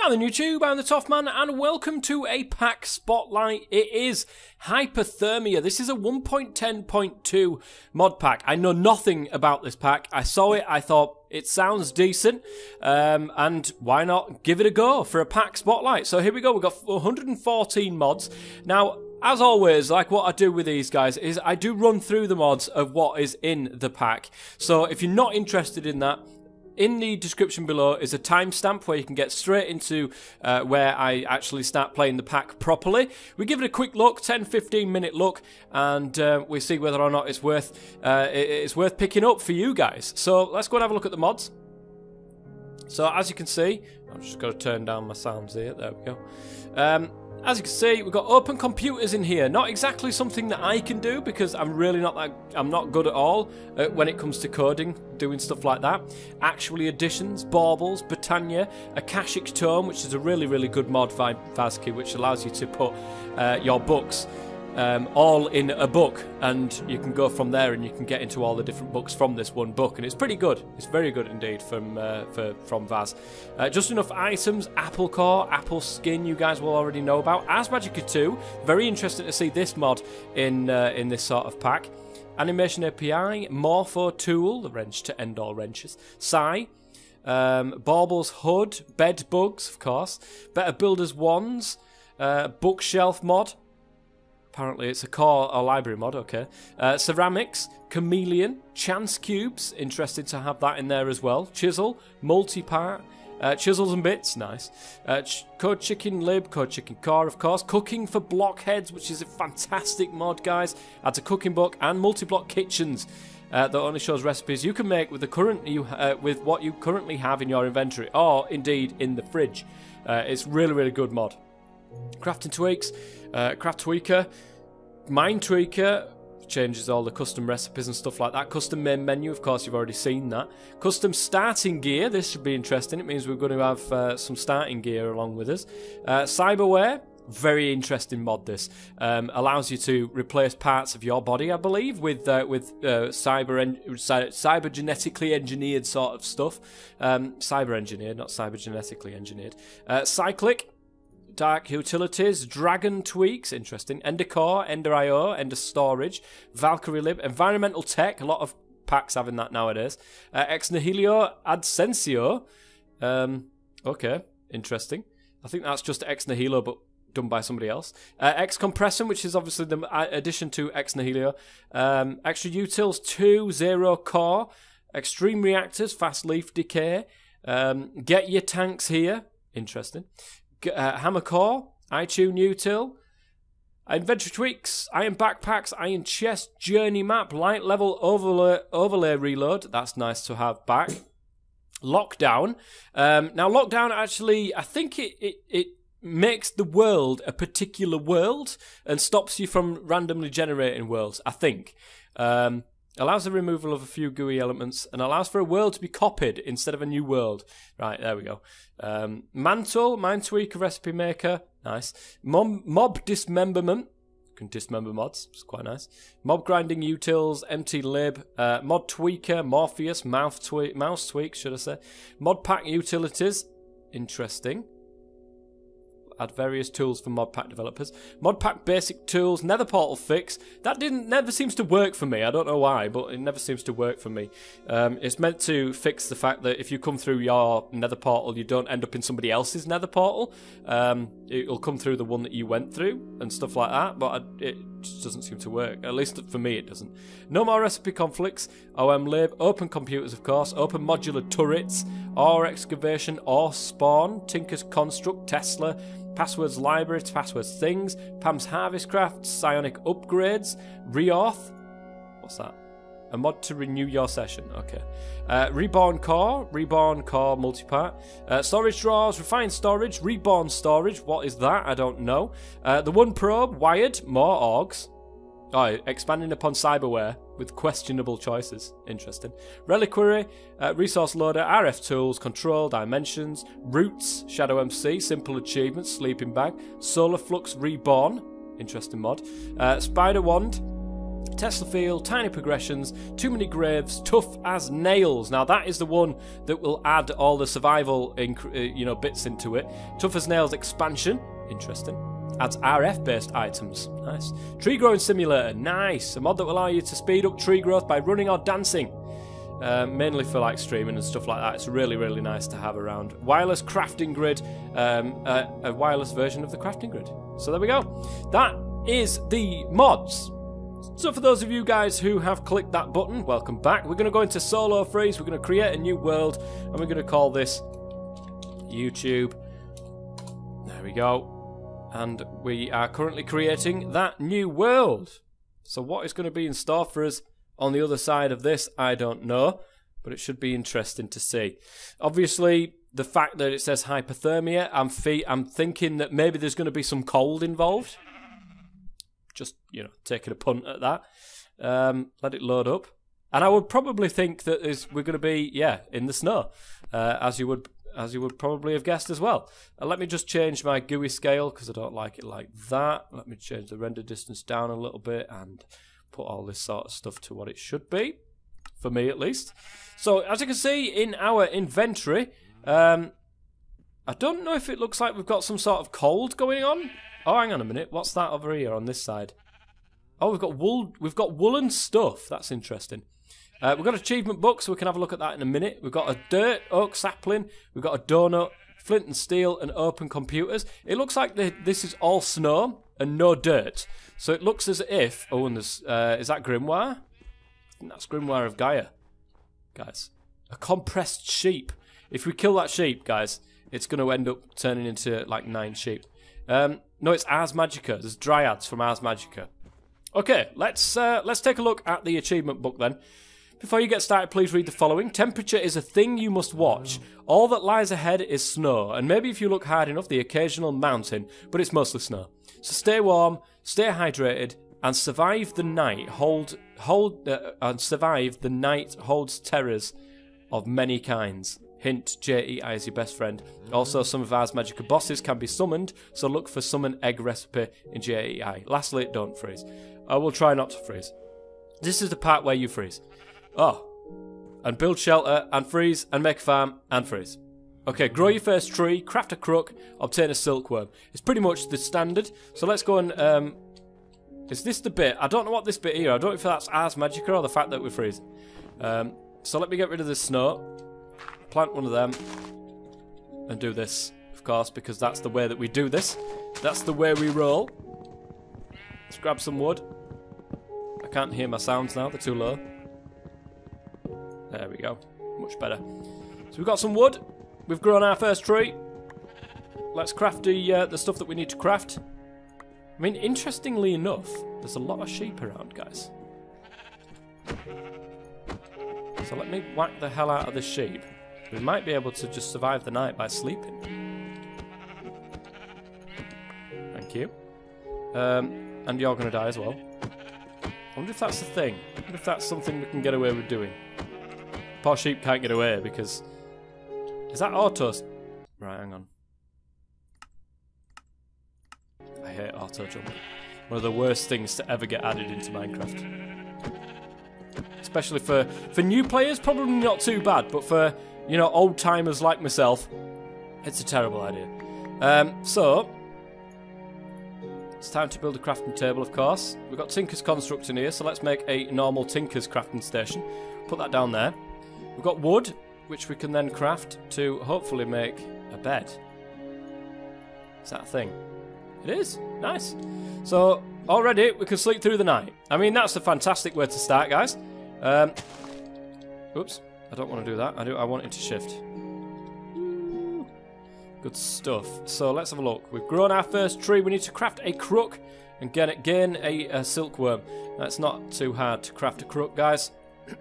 Hi then YouTube, I'm the TOFF man and welcome to a pack spotlight. It is Hypothermia. This is a 1.10.2 mod pack. I know nothing about this pack. I saw it, I thought it sounds decent, and why not give it a go for a pack spotlight. So here we go, we've got 114 mods. Now, as always, like what I do with these guys is I do run through the mods of what is in the pack. So if you're not interested in that, in the description below is a timestamp where you can get straight into where I actually start playing the pack properly. We give it a quick look, 10-15 minute look, and we see whether or not it's worth picking up for you guys. So let's go and have a look at the mods. So as you can see, I'm just going to turn down my sounds here. There we go. As you can see, we've got open computers in here. Not exactly something that I can do because I'm not good at all when it comes to coding, doing stuff like that. Actually additions, baubles, Britannia, Akashic Tome, which is a really good mod by Vazki, which allows you to put your books all in a book, and you can go from there and you can get into all the different books from this one book, and it's pretty good. It's very good indeed from Vaz. Just enough items, apple core, apple skin, you guys will already know about. Ars Magica 2, very interesting to see this mod in this sort of pack. Animation API, Morpho Tool, the wrench to end all wrenches, Sai, Baubles Hood, Bed Bugs, of course, Better Builders Wands, Bookshelf mod. Apparently it's a core or library mod, okay. Ceramics, Chameleon, Chance Cubes, interesting to have that in there as well. Chisel, Multi-Part, Chisels and Bits, nice. Code Chicken Lib, Code Chicken Core, of course. Cooking for Blockheads, which is a fantastic mod, guys. Adds a cooking book and multi-block kitchens that only shows recipes you can make with with what you currently have in your inventory, or indeed in the fridge. It's really good mod. Crafting Tweaks, Craft Tweaker, Mind Tweaker, changes all the custom recipes and stuff like that. Custom main menu, of course, you've already seen that. Custom starting gear, this should be interesting. It means we're going to have some starting gear along with us. Cyberware, very interesting mod this. Allows you to replace parts of your body, I believe, with cyber genetically engineered sort of stuff. Cyber engineered, not cyber genetically engineered. Cyclic, Dark Utilities, Dragon Tweaks, interesting, Ender Core, Ender IO, Ender Storage, Valkyrie Lib, Environmental Tech, a lot of packs having that nowadays, Ex Nihilo, Adsensio, okay, interesting, I think that's just Ex Nihilo but done by somebody else, Ex Compressum, which is obviously the addition to Ex Nihilo, Extra Utils 2, Zero Core, Extreme Reactors, Fast Leaf Decay, Get Your Tanks Here, interesting, Hammer Core, iTune Util, Inventory Tweaks, Iron Backpacks, Iron Chest, Journey Map, Light Level Overlay Reload, that's nice to have back. Lockdown, now Lockdown actually, I think it makes the world a particular world and stops you from randomly generating worlds, I think. Allows the removal of a few GUI elements and allows for a world to be copied instead of a new world. Right, there we go. Mantle, Mind Tweaker, Recipe Maker, nice. Mob Dismemberment, you can dismember mods, it's quite nice. Mob Grinding Utils, Empty Lib, Mod Tweaker, Morpheus, Mouse Tweak, should I say. Modpack Utilities, interesting. Add various tools for modpack developers. Modpack basic tools, nether portal fix. That never seems to work for me. I don't know why, but it never seems to work for me. It's meant to fix the fact that if you come through your nether portal, you don't end up in somebody else's nether portal. It'll come through the one that you went through and stuff like that, but it just doesn't seem to work. At least for me, it doesn't. No more recipe conflicts. OM lib, open computers, of course, open modular turrets, ore excavation, ore spawn, Tinker's construct, Tesla, Passwords Library, Passwords Things, Pam's Harvestcraft, Psionic Upgrades, Reauth, what's that? A mod to renew your session, okay. Reborn Core Multipart, Storage Drawers, Refined Storage, Reborn Storage, what is that? I don't know. The One Probe, Wired, more orgs. Oh, expanding upon cyberware with questionable choices. Interesting. Reliquary, Resource Loader, RF Tools, Control, Dimensions, Roots, Shadow MC, Simple Achievements, Sleeping Bag, Solar Flux Reborn, interesting mod. Spider Wand, Tesla field, tiny progressions, too many graves, tough as nails. Now that is the one that will add all the survival bits into it. Tough as nails expansion, interesting. Adds RF based items, nice. Tree growing simulator, nice. A mod that will allow you to speed up tree growth by running or dancing. Mainly for like streaming and stuff like that. It's really, really nice to have around. Wireless crafting grid, a wireless version of the crafting grid. So there we go. That is the mods. So for those of you guys who have clicked that button, welcome back. We're going to go into solo freeze. We're going to create a new world, and we're going to call this YouTube. There we go. And we are currently creating that new world. So what is going to be in store for us on the other side of this, I don't know, but it should be interesting to see. Obviously, the fact that it says hypothermia, I'm thinking that maybe there's going to be some cold involved. Just, taking a punt at that. Let it load up. And I would probably think that we're going to be, in the snow, as you would probably have guessed as well. Let me just change my GUI scale because I don't like it like that. Let me change the render distance down a little bit and put all this sort of stuff to what it should be, for me at least. So as you can see in our inventory, I don't know if it looks like we've got some sort of cold going on. Oh, hang on a minute. What's that over here on this side? Oh, we've got wool. We've got woolen stuff. That's interesting. We've got an achievement book, so we can have a look at that in a minute. We've got a dirt oak sapling. We've got a donut, flint and steel, and open computers. It looks like this is all snow and no dirt. So it looks as if... Oh, and there's... is that Grimoire? I think that's Grimoire of Gaia. Guys. A compressed sheep. If we kill that sheep, guys, it's going to end up turning into, like, 9 sheep. No, it's Ars Magica. There's dryads from Ars Magica. Okay, let's take a look at the achievement book then. Before you get started, please read the following. Temperature is a thing you must watch. All that lies ahead is snow, and maybe if you look hard enough, the occasional mountain, but it's mostly snow. So stay warm, stay hydrated, and survive the night. Survive the night holds terrors of many kinds. Hint, JEI is your best friend. Also, some of Ars Magica bosses can be summoned, so look for summon egg recipe in JEI. Lastly, don't freeze. I will try not to freeze. This is the part where you freeze. Oh. And build shelter, and freeze, and make a farm, and freeze. Okay, grow your first tree, craft a crook, obtain a silkworm. It's pretty much the standard. So let's go and... is this the bit? I don't know what this bit here. I don't know if that's Ars Magica or the fact that we're freezing. So let me get rid of the snow. Plant one of them and do this, of course, because that's the way that we do this. That's the way we roll. Let's grab some wood. I can't hear my sounds now, they're too low. There we go, much better. So we've got some wood, we've grown our first tree. Let's craft the stuff that we need to craft. I mean, interestingly enough, there's a lot of sheep around, guys. So let me whack the hell out of this sheep. We might be able to just survive the night by sleeping. Thank you. And you're going to die as well. I wonder if that's the thing. I wonder if that's something we can get away with doing. Poor sheep can't get away because... Is that auto... Right, hang on. I hate auto jump. One of the worst things to ever get added into Minecraft. Especially for new players, probably not too bad, but for... old timers like myself, it's a terrible idea. So, it's time to build a crafting table, of course. We've got Tinker's Construct in here, so let's make a normal Tinker's crafting station. Put that down there. We've got wood, which we can then craft to hopefully make a bed. Is that a thing? It is. Nice. So, already we can sleep through the night. I mean, that's a fantastic way to start, guys. Oops. I don't want to do that. I want it to shift. Good stuff. So let's have a look. We've grown our first tree. We need to craft a crook and gain a silkworm. That's not too hard to craft a crook, guys.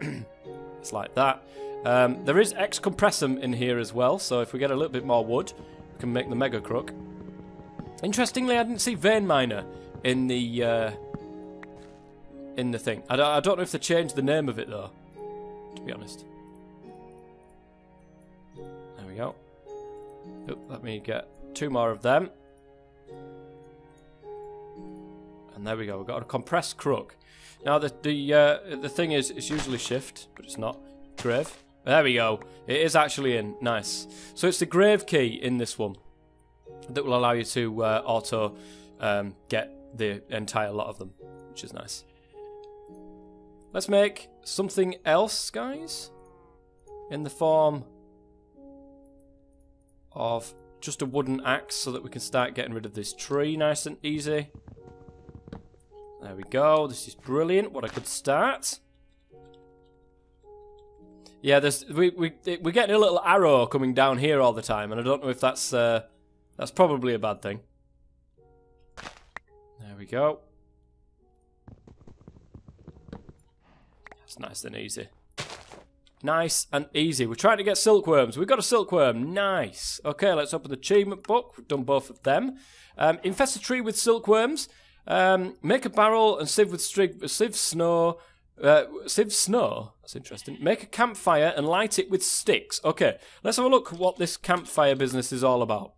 It's like that. There is X compressum in here as well. So if we get a little bit more wood, we can make the mega crook. Interestingly, I didn't see vein miner in the thing. I don't know if they changed the name of it though, to be honest. There we go. Oh, let me get 2 more of them. And there we go. We've got a compressed crook. Now the thing is, it's usually shift, but it's not. Grave. There we go. It is actually in. Nice. So it's the grave key in this one that will allow you to auto get the entire lot of them, which is nice. Let's make something else, guys, in the form of just a wooden axe so that we can start getting rid of this tree nice and easy. There we go. This is brilliant. What a good start. Yeah, we're getting a little arrow coming down here all the time, and I don't know if that's probably a bad thing. There we go. That's nice and easy. Nice and easy. We're trying to get silkworms. We've got a silkworm. Nice. Okay, let's open the achievement book. We've done both of them. Infest a tree with silkworms. Make a barrel and sieve snow. Sieve snow? That's interesting. Make a campfire and light it with sticks. Okay, let's have a look at what this campfire business is all about.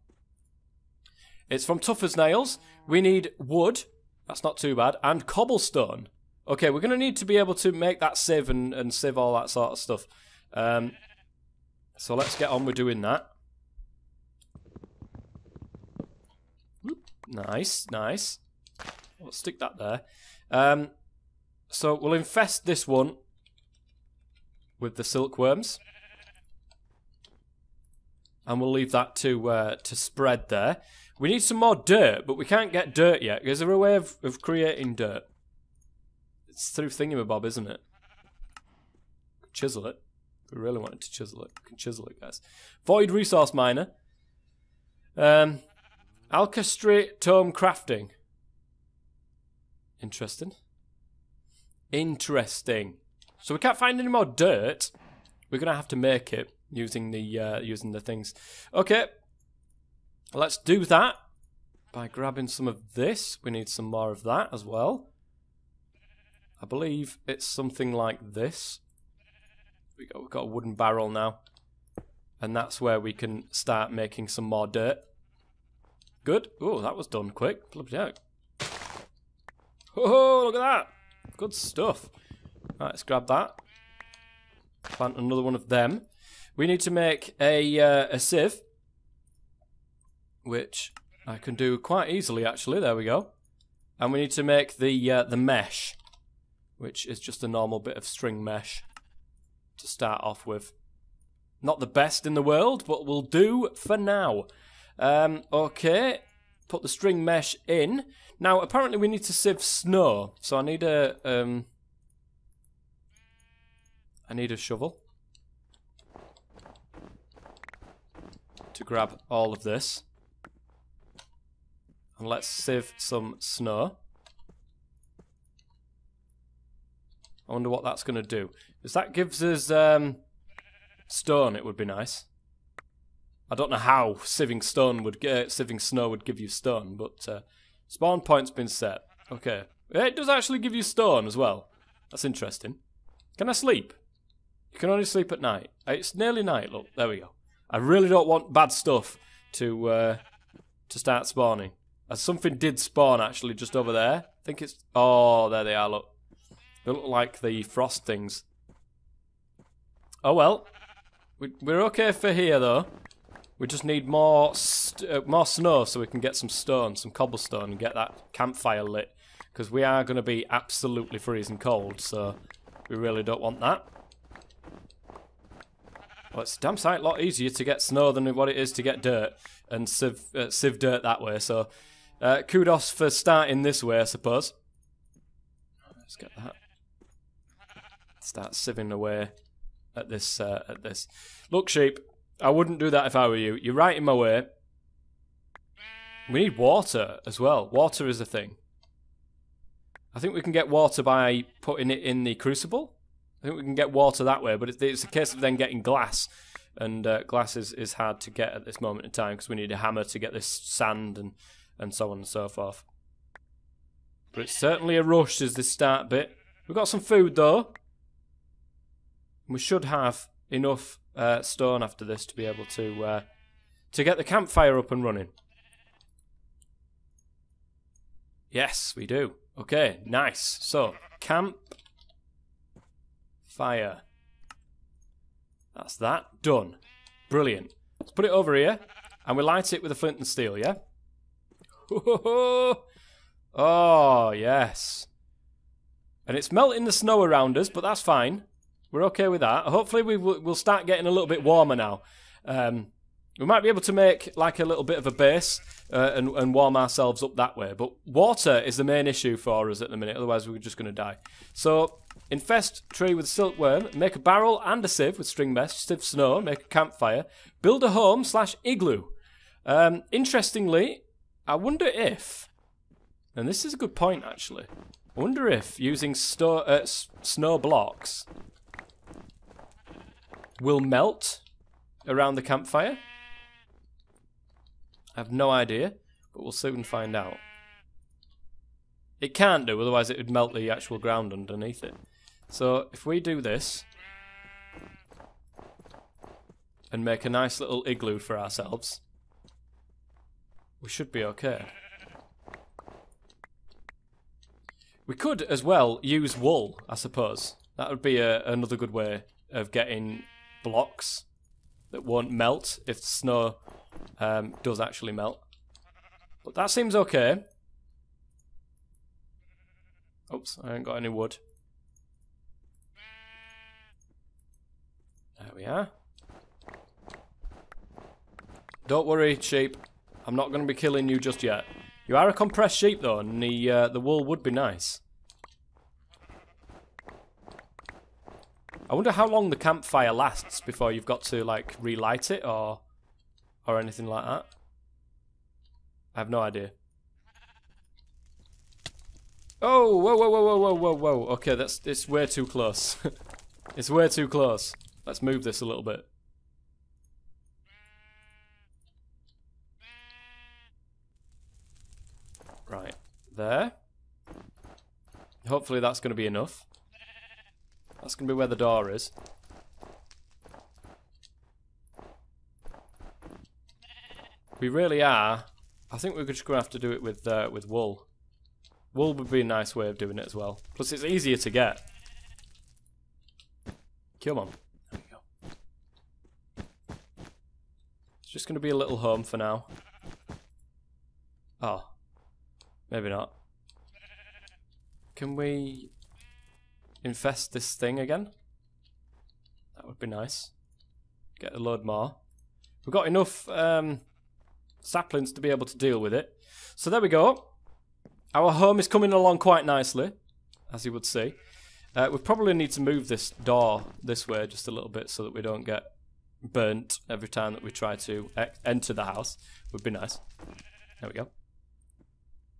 It's from Tough as Nails. We need wood. That's not too bad. And cobblestone. Okay, we're going to need to be able to make that sieve and sieve all that sort of stuff. So let's get on with doing that. Nice, nice. Let's stick that there. So we'll infest this one with the silkworms. And we'll leave that to spread there. We need some more dirt, but we can't get dirt yet. Is there a way of creating dirt? It's through thingamabob, isn't it? Chisel it. If we really wanted to chisel it, we can chisel it, guys. Void resource miner. Alcastrate tome crafting. Interesting. Interesting. So we can't find any more dirt. We're gonna have to make it using the things. Okay. Let's do that by grabbing some of this. We need some more of that as well. I believe it's something like this. We've got a wooden barrel now. And that's where we can start making some more dirt. Good. Oh, that was done quick. Bloody heck. Oh, look at that. Good stuff. Right, let's grab that. Plant another one of them. We need to make a sieve. Which I can do quite easily, actually. There we go. And we need to make the mesh. Which is just a normal bit of string mesh to start off with. Not the best in the world, but will do for now. Okay, put the string mesh in. Now, apparently we need to sieve snow, so I need a shovel to grab all of this. And let's sieve some snow. I wonder what that's going to do. If that gives us stone, it would be nice. I don't know how sieving snow would give you stone, but spawn point's been set. Okay. It does actually give you stone as well. That's interesting. Can I sleep? You can only sleep at night. It's nearly night, look. There we go. I really don't want bad stuff to start spawning. Something did spawn, actually, just over there. I think it's... Oh, there they are, look. They look like the frost things. Oh well. We're okay for here though. We just need more snow so we can get some stone, some cobblestone, and get that campfire lit. Because we are going to be absolutely freezing cold, so we really don't want that. Well, it's a damn sight lot easier to get snow than what it is to get dirt. And sieve dirt that way, so kudos for starting this way, I suppose. Let's get that. Start sieving away at this. Look, sheep, I wouldn't do that if I were you. You're right in my way. We need water as well. Water is a thing. I think we can get water by putting it in the crucible. I think we can get water that way, but it's a case of then getting glass. And glass is hard to get at this moment in time because we need a hammer to get this sand and so on and so forth. But it's certainly a rush as this start bit. We've got some food though. We should have enough stone after this to be able to get the campfire up and running. Yes, we do. Okay, nice. So, camp fire. That's that. Done. Brilliant. Let's put it over here, and we light it with a flint and steel, yeah? Oh, yes. And it's melting the snow around us, but that's fine. We're okay with that. Hopefully we'll start getting a little bit warmer now. We might be able to make like a little bit of a base and warm ourselves up that way. But water is the main issue for us at the minute, otherwise we're just going to die. So, infest tree with silkworm, make a barrel and a sieve with string mesh, sieve snow, make a campfire, build a home / igloo. Interestingly, I wonder if, and this is a good point actually, I wonder if using snow blocks will melt around the campfire. I have no idea, but we'll soon find out. It can't do, otherwise it would melt the actual ground underneath it. So if we do this and make a nice little igloo for ourselves, we should be okay. We could as well use wool, I suppose. That would be another good way of getting blocks that won't melt if the snow does actually melt. But that seems okay. Oops, I ain't got any wood. There we are. Don't worry, sheep. I'm not going to be killing you just yet. You are a compressed sheep though, and the wool would be nice. I wonder how long the campfire lasts before you've got to like relight it or anything like that. I have no idea. Oh, whoa, whoa, whoa, whoa, whoa, whoa, whoa. Okay, it's way too close. It's way too close. Let's move this a little bit. Right, there. Hopefully that's going to be enough. That's going to be where the door is. We really are. I think we're just going to have to do it with wool. Wool would be a nice way of doing it as well. Plus it's easier to get. Come on. There we go. It's just going to be a little home for now. Oh. Maybe not. Can we infest this thing again? That would be nice. Get a load more. We've got enough saplings to be able to deal with it. So there we go. Our home is coming along quite nicely, as you would see. We probably need to move this door this way just a little bit so that we don't get burnt every time that we try to enter the house. Would be nice. There we go.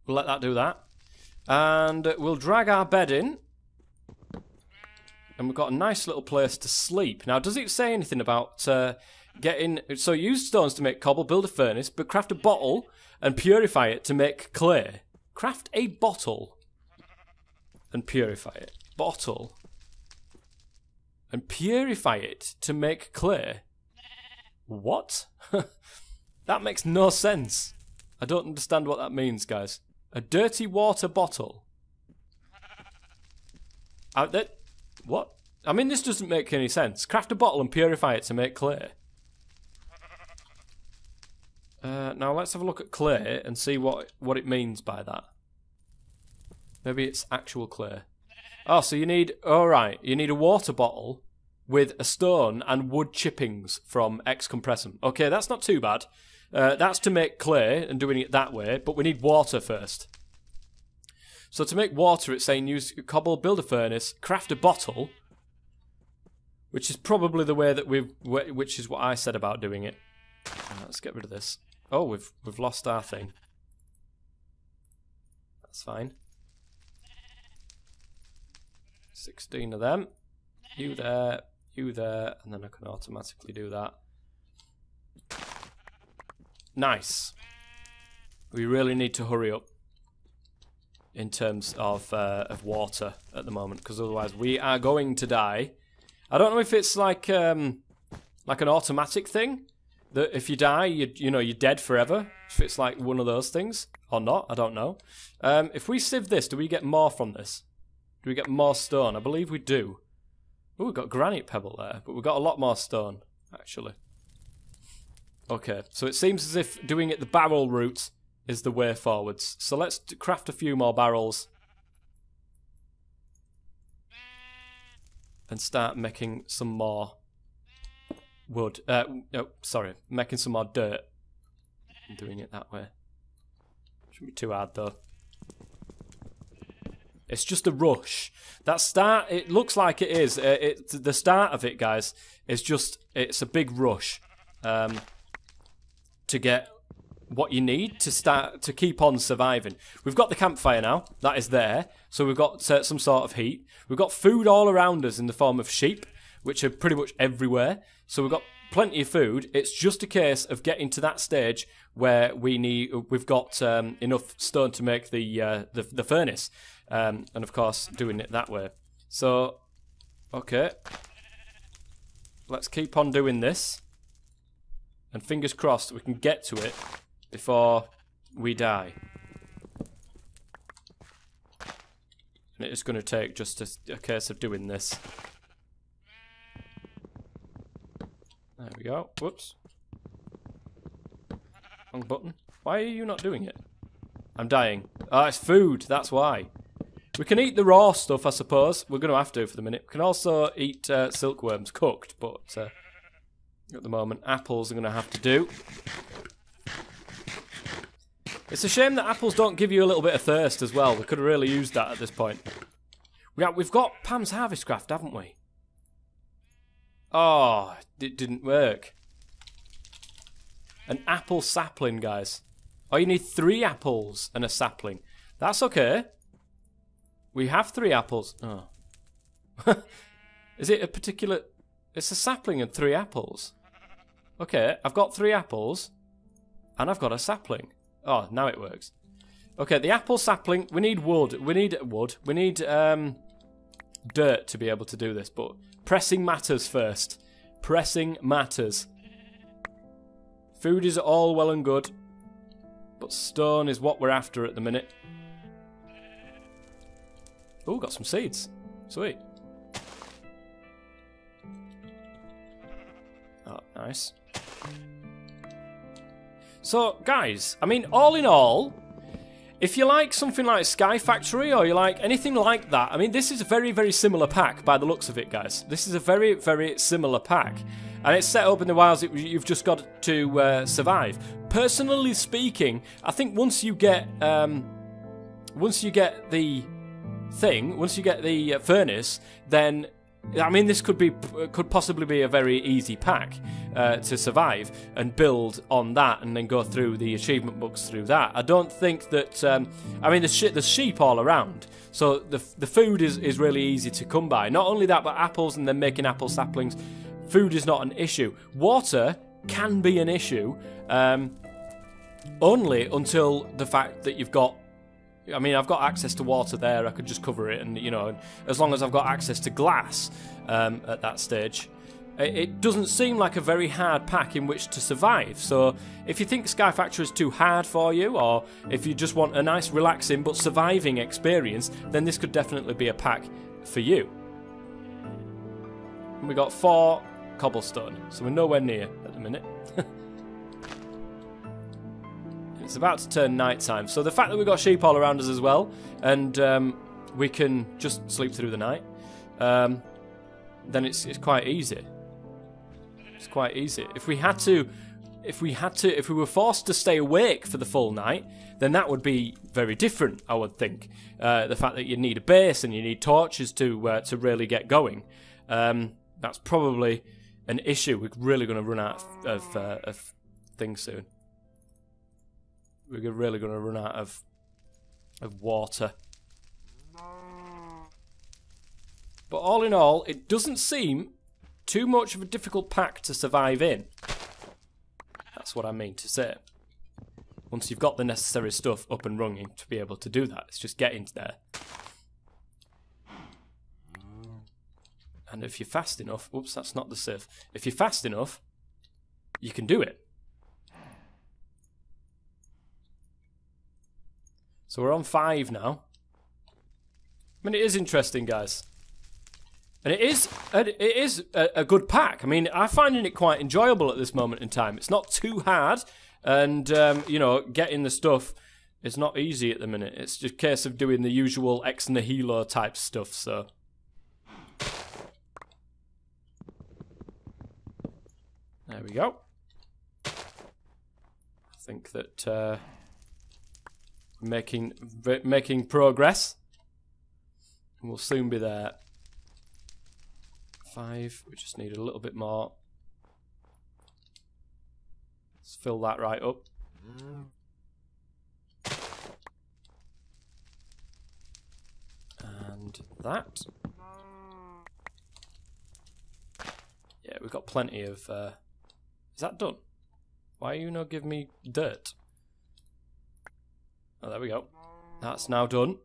We'll let that do that. And we'll drag our bed in. And we've got a nice little place to sleep. Now, does it say anything about getting... So use stones to make cobble, build a furnace, but craft a bottle and purify it to make clay. Craft a bottle and purify it. Bottle and purify it to make clay. What? That makes no sense. I don't understand what that means, guys. A dirty water bottle. What? I mean, this doesn't make any sense. Craft a bottle and purify it to make clay. Now let's have a look at clay and see what it means by that. Maybe it's actual clay. Oh, so you need... Alright, you need a water bottle with a stone and wood chippings from X Compressum. Okay, that's not too bad. That's to make clay and doing it that way, but we need water first. So to make water, it's saying use cobble, build a furnace, craft a bottle, which is probably the way that which is what I said about doing it. Let's get rid of this. Oh, we've lost our thing. That's fine. 16 of them. You there, and then I can automatically do that. Nice. We really need to hurry up in terms of water at the moment, because otherwise we are going to die. I don't know if it's like an automatic thing that if you die, you're dead forever. If it's like one of those things or not, I don't know. If we sieve this, do we get more from this? Do we get more stone? I believe we do. Oh, we've got granite pebble there, but we've got a lot more stone, actually. Okay, so it seems as if doing it the barrel route is the way forwards. So let's craft a few more barrels. And start making some more wood. No, sorry, making some more dirt. And doing it that way. Shouldn't be too hard though. It's just a rush. That start, it looks like it is. The start of it, guys, is just, it's a big rush to get what you need to keep on surviving. We've got the campfire now. That is there. So we've got some sort of heat. We've got food all around us in the form of sheep, which are pretty much everywhere. So we've got plenty of food. It's just a case of getting to that stage where we've got enough stone to make the furnace. And of course, doing it that way. So, okay. Let's keep on doing this. And fingers crossed we can get to it before we die. And it's going to take just a case of doing this. There we go. Whoops. Wrong button. Why are you not doing it? I'm dying. Oh, it's food. That's why. We can eat the raw stuff, I suppose. We're going to have to for the minute. We can also eat silkworms cooked, but at the moment, apples are going to have to do. It's a shame that apples don't give you a little bit of thirst as well. We could have really used that at this point. We've got Pam's Harvest Craft, haven't we? Oh, it didn't work. An apple sapling, guys. Oh, you need 3 apples and a sapling. That's okay. We have 3 apples. Oh. Is it a particular... It's a sapling and 3 apples. Okay, I've got 3 apples. And I've got a sapling. Oh, now it works. Okay, the apple sapling. We need wood. We need wood. We need dirt to be able to do this. But pressing matters first. Pressing matters. Food is all well and good. But stone is what we're after at the minute. Oh, got some seeds. Sweet. Oh, nice. So, guys, I mean, all in all, if you like something like Sky Factory or you like anything like that, I mean, this is a very, very similar pack by the looks of it, guys. This is a very, very similar pack. And it's set up in the wilds, you've just got to survive. Personally speaking, I think once you get the thing, once you get the furnace, then I mean this could possibly be a very easy pack to survive and build on that, and then go through the achievement books through that. I don't think that I mean there's sheep all around, so the food is really easy to come by. Not only that, but apples and then making apple saplings. Food is not an issue. Water can be an issue, only until the fact that you've got. I mean, I've got access to water there. I could just cover it, and you know, as long as I've got access to glass at that stage, it doesn't seem like a very hard pack in which to survive. So, if you think Sky Factory is too hard for you, or if you just want a nice, relaxing but surviving experience, then this could definitely be a pack for you. And we got 4 cobblestone, so we're nowhere near at the minute. It's about to turn night time, so the fact that we've got sheep all around us as well, and we can just sleep through the night, then it's quite easy. It's quite easy. If we were forced to stay awake for the full night, then that would be very different, I would think. The fact that you need a base and you need torches to really get going, that's probably an issue. We're really going to run out of things soon. We're really going to run out of water. But all in all, it doesn't seem too much of a difficult pack to survive in. That's what I mean to say. Once you've got the necessary stuff up and running to be able to do that, it's just getting there. And if you're fast enough, oops, that's not the sieve. If you're fast enough, you can do it. So we're on 5 now. I mean, it is interesting, guys. And it is a good pack. I mean, I'm finding it quite enjoyable at this moment in time. It's not too hard. And, you know, getting the stuff is not easy at the minute. It's just a case of doing the usual ex nihilo type stuff, so. There we go. I think that making progress. And we'll soon be there. 5. We just need a little bit more. Let's fill that right up. And that. Yeah, we've got plenty of... Is that done? Why are you not giving me dirt? Oh, there we go. That's now done.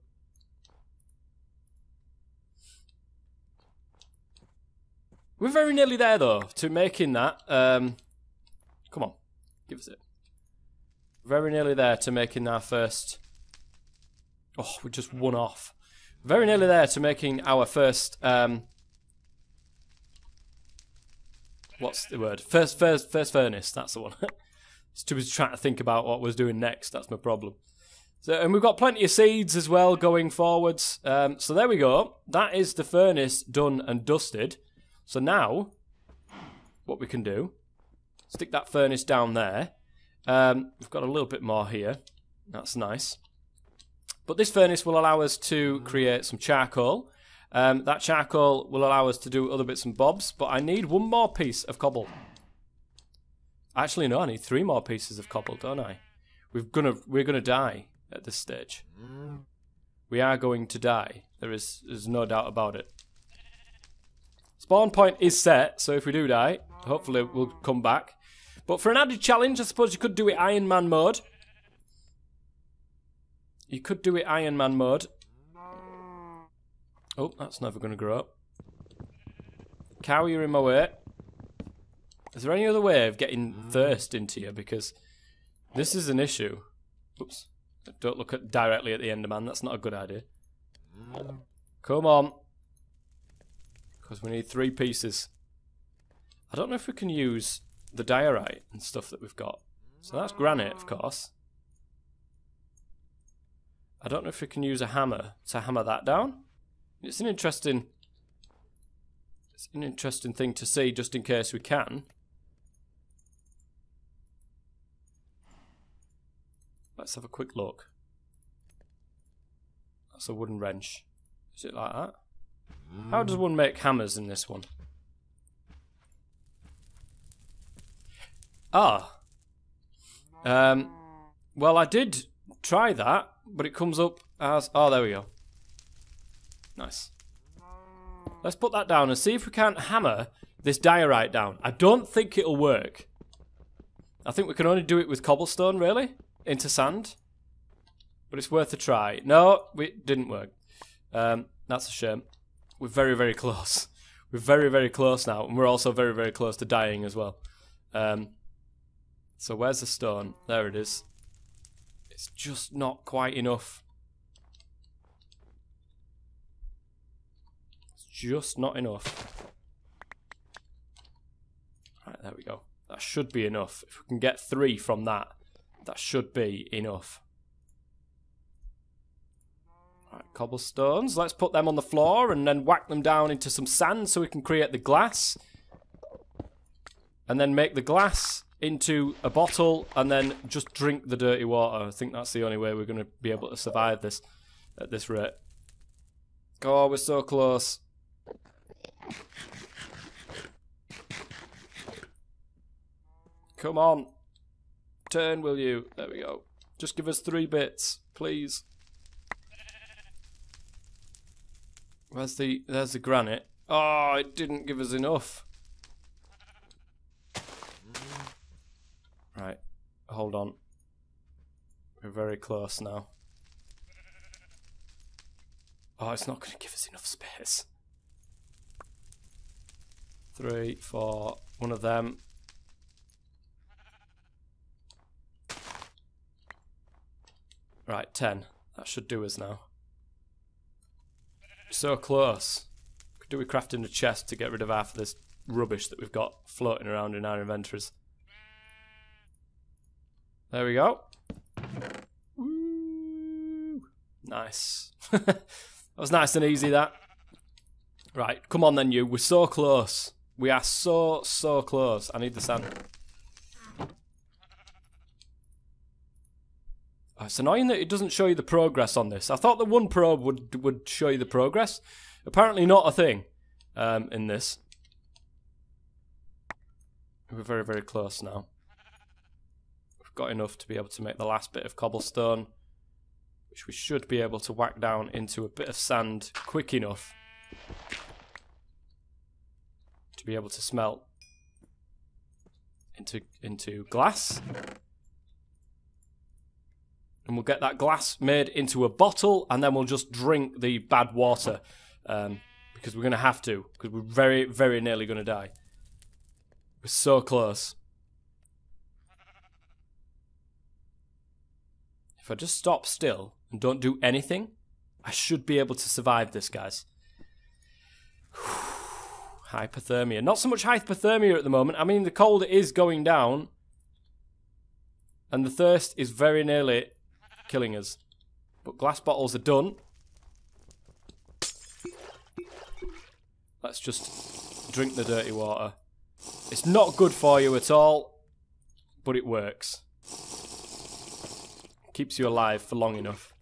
We're very nearly there, though, to making that. Come on, give us it. Very nearly there to making our first... Oh, we just one off. Very nearly there to making our first... What's the word? First furnace, that's the one. Just was trying to think about what we're doing next, that's my problem. So, and we've got plenty of seeds as well going forwards. So there we go. That is the furnace done and dusted. So now, what we can do, stick that furnace down there. We've got a little bit more here. That's nice. But this furnace will allow us to create some charcoal. That charcoal will allow us to do other bits and bobs. But I need one more piece of cobble. Actually, no, I need 3 more pieces of cobble, don't I? We're gonna die at this stage. We are going to die. There's no doubt about it. Spawn point is set, so if we do die, hopefully we'll come back. But for an added challenge, I suppose you could do it Iron Man mode. You could do it Iron Man mode. Oh, that's never going to grow up. Cow, you're in my way. Is there any other way of getting thirst into you? Because this is an issue. Oops. Don't look directly at the Enderman. That's not a good idea. Come on. Because we need 3 pieces. I don't know if we can use the diorite and stuff that we've got. So that's granite, of course. I don't know if we can use a hammer to hammer that down. It's an interesting thing to see, just in case we can. Let's have a quick look. That's a wooden wrench. Is it like that? How does one make hammers in this one? Ah. Well, I did try that, but it comes up as... Oh, there we go. Nice. Let's put that down and see if we can't hammer this diorite down. I don't think it'll work. I think we can only do it with cobblestone, really, into sand. But it's worth a try. No, it didn't work. That's a shame. We're very, very close. We're very, very close now. And we're also very, very close to dying as well. So where's the stone? There it is. It's just not quite enough. It's just not enough. Right, there we go. That should be enough. If we can get 3 from that, that should be enough. Right, cobblestones. Let's put them on the floor and then whack them down into some sand so we can create the glass. And then make the glass into a bottle and then just drink the dirty water. I think that's the only way we're going to be able to survive this at this rate. Oh, we're so close. Come on. Turn, will you? There we go. Just give us 3 bits, please. There's the granite. Oh, it didn't give us enough. Right, hold on. We're very close now. Oh, it's not going to give us enough space. 3, 4, one of them. Right, 10. That should do us now. So close. Could do with crafting a chest to get rid of half of this rubbish that we've got floating around in our inventories. There we go. Woo. Nice. That was nice and easy, that. Right, come on then, you. We're so close. We are so close. I need the sand. Oh, it's annoying that it doesn't show you the progress on this. I thought the one probe would show you the progress. Apparently not a thing in this. We're very close now. We've got enough to be able to make the last bit of cobblestone, which we should be able to whack down into a bit of sand quick enough to be able to smelt into glass. And we'll get that glass made into a bottle, and then we'll just drink the bad water, because we're going to have to, because we're very nearly going to die. We're so close. If I just stop still and don't do anything, I should be able to survive this, guys. Hypothermia. Not so much hypothermia at the moment. I mean, the cold is going down, and the thirst is very nearly killing us. But glass bottles are done. Let's just drink the dirty water. It's not good for you at all, but it works. Keeps you alive for long enough.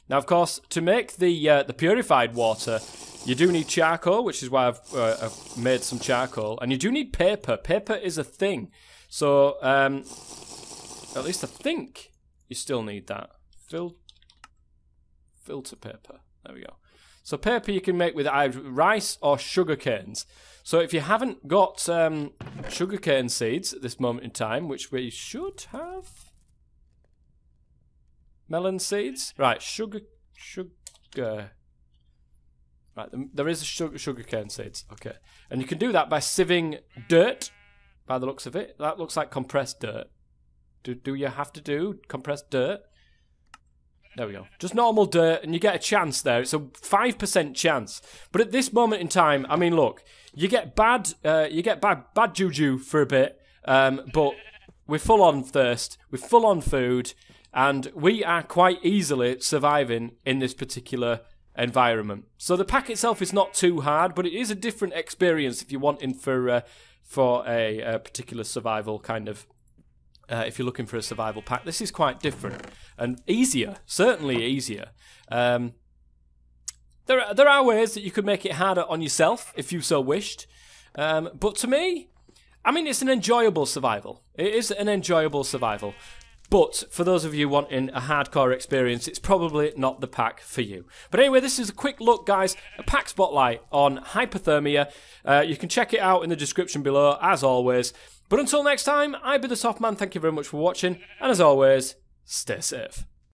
Now, of course, to make the purified water, you do need charcoal, which is why I've made some charcoal, and you do need paper. Paper is a thing, so at least I think you still need that. Filter paper. There we go. So paper you can make with either rice or sugar canes. So if you haven't got sugar cane seeds at this moment in time, which we should have. Melon seeds? Right, sugar. Right, there is a sugar cane seeds. Okay. And you can do that by sieving dirt, by the looks of it. That looks like compressed dirt. Do you have to do compressed dirt? There we go. Just normal dirt, and you get a chance there. It's a 5% chance. But at this moment in time, I mean, look, you get bad juju for a bit, but we're full on thirst, we're full on food, and we are quite easily surviving in this particular environment. So the pack itself is not too hard, but it is a different experience if you're wanting for a particular survival kind of. If you're looking for a survival pack, this is quite different and easier, certainly easier. There are ways that you could make it harder on yourself if you so wished, but to me, I mean, it's an enjoyable survival. It is an enjoyable survival. But for those of you wanting a hardcore experience, it's probably not the pack for you. But anyway, this is a quick look, guys, a pack spotlight on Hypothermia. You can check it out in the description below, as always. But until next time, I've been the TOFF Man. Thank you very much for watching. And as always, stay safe.